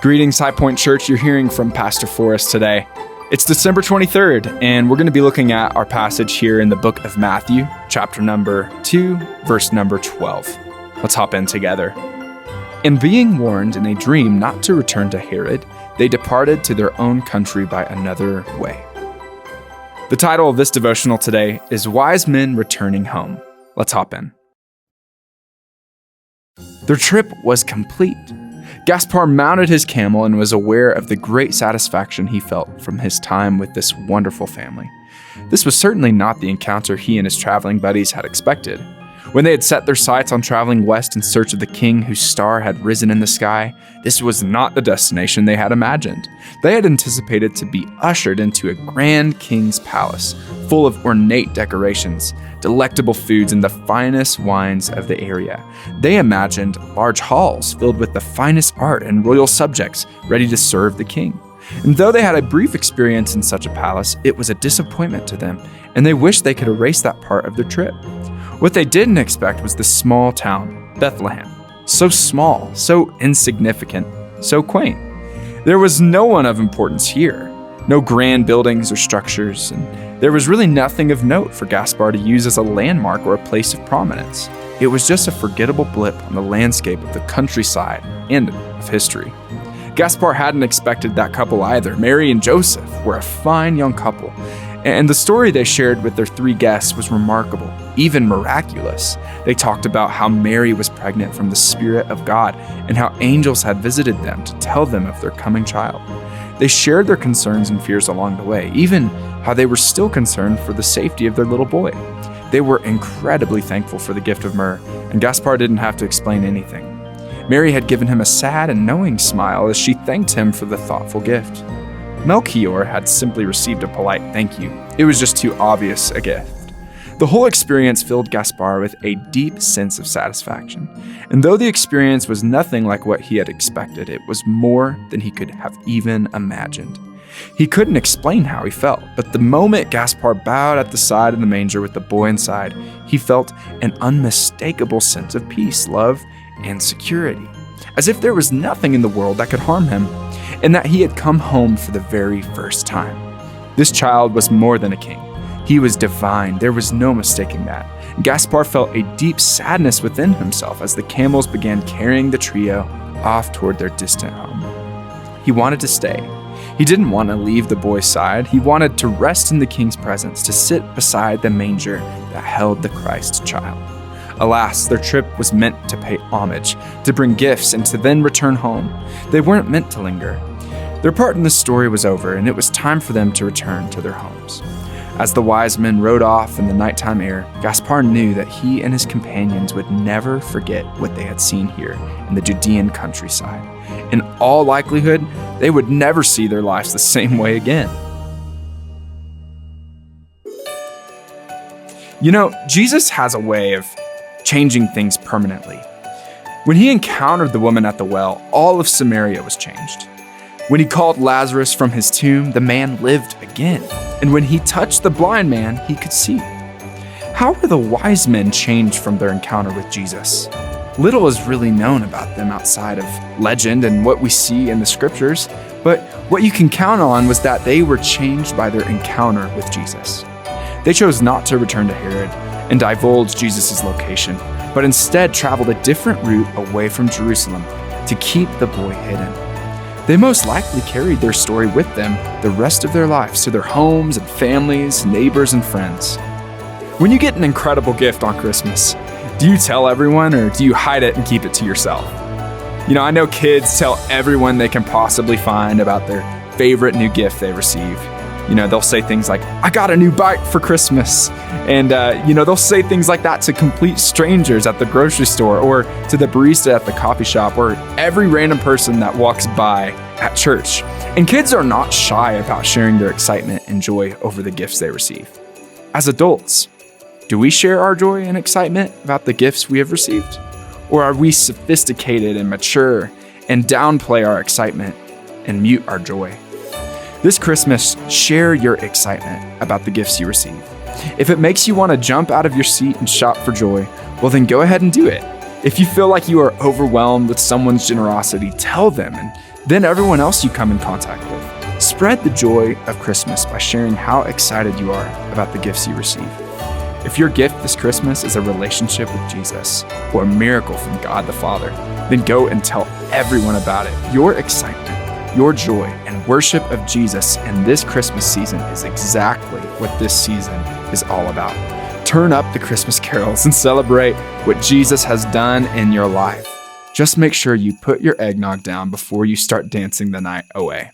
Greetings, Highpoint Church. You're hearing from Pastor Forrest today. It's December 23rd, and we're going to be looking at our passage here in the book of Matthew, chapter number 2, verse number 12. Let's hop in together. And being warned in a dream not to return to Herod, they departed to their own country by another way. The title of this devotional today is Wise Men Returning Home. Let's hop in. Their trip was complete. Gaspar mounted his camel and was aware of the great satisfaction he felt from his time with this wonderful family. This was certainly not the encounter he and his traveling buddies had expected. When they had set their sights on traveling west in search of the king whose star had risen in the sky, this was not the destination they had imagined. They had anticipated to be ushered into a grand king's palace, full of ornate decorations, delectable foods, and the finest wines of the area. They imagined large halls filled with the finest art and royal subjects ready to serve the king. And though they had a brief experience in such a palace, it was a disappointment to them, and they wished they could erase that part of their trip. What they didn't expect was the small town, Bethlehem. So small, so insignificant, so quaint. There was no one of importance here. No grand buildings or structures, and there was really nothing of note for Gaspar to use as a landmark or a place of prominence. It was just a forgettable blip on the landscape of the countryside and of history. Gaspar hadn't expected that couple either. Mary and Joseph were a fine young couple, and the story they shared with their three guests was remarkable, even miraculous. They talked about how Mary was pregnant from the Spirit of God and how angels had visited them to tell them of their coming child. They shared their concerns and fears along the way, even how they were still concerned for the safety of their little boy. They were incredibly thankful for the gift of myrrh, and Gaspar didn't have to explain anything. Mary had given him a sad and knowing smile as she thanked him for the thoughtful gift. Melchior had simply received a polite thank you. It was just too obvious a gift. The whole experience filled Gaspar with a deep sense of satisfaction. And though the experience was nothing like what he had expected, it was more than he could have even imagined. He couldn't explain how he felt, but the moment Gaspar bowed at the side of the manger with the boy inside, he felt an unmistakable sense of peace, love, and security, as if there was nothing in the world that could harm him, and that he had come home for the very first time. This child was more than a king. He was divine. There was no mistaking that. Gaspar felt a deep sadness within himself as the camels began carrying the trio off toward their distant home. He wanted to stay. He didn't want to leave the boy's side. He wanted to rest in the king's presence, to sit beside the manger that held the Christ child. Alas, their trip was meant to pay homage, to bring gifts, and to then return home. They weren't meant to linger. Their part in the story was over, and it was time for them to return to their homes. As the wise men rode off in the nighttime air, Gaspar knew that he and his companions would never forget what they had seen here in the Judean countryside. In all likelihood, they would never see their lives the same way again. You know, Jesus has a way of changing things permanently. When he encountered the woman at the well, all of Samaria was changed. When he called Lazarus from his tomb, the man lived again. And when he touched the blind man, he could see. How were the wise men changed from their encounter with Jesus? Little is really known about them outside of legend and what we see in the scriptures, but what you can count on was that they were changed by their encounter with Jesus. They chose not to return to Herod and divulge Jesus' location, but instead traveled a different route away from Jerusalem to keep the boy hidden. They most likely carried their story with them the rest of their lives to their homes and families, neighbors, and friends. When you get an incredible gift on Christmas, do you tell everyone or do you hide it and keep it to yourself? You know, I know kids tell everyone they can possibly find about their favorite new gift they receive. You know, they'll say things like, I got a new bike for Christmas. And, they'll say things like that to complete strangers at the grocery store or to the barista at the coffee shop or every random person that walks by at church. And kids are not shy about sharing their excitement and joy over the gifts they receive. As adults, do we share our joy and excitement about the gifts we have received? Or are we sophisticated and mature and downplay our excitement and mute our joy? This Christmas, share your excitement about the gifts you receive. If it makes you want to jump out of your seat and shout for joy, well then go ahead and do it. If you feel like you are overwhelmed with someone's generosity, tell them, and then everyone else you come in contact with. Spread the joy of Christmas by sharing how excited you are about the gifts you receive. If your gift this Christmas is a relationship with Jesus or a miracle from God the Father, then go and tell everyone about it. Your excitement, your joy, and worship of Jesus in this Christmas season is exactly what this season is all about. Turn up the Christmas carols and celebrate what Jesus has done in your life. Just make sure you put your eggnog down before you start dancing the night away.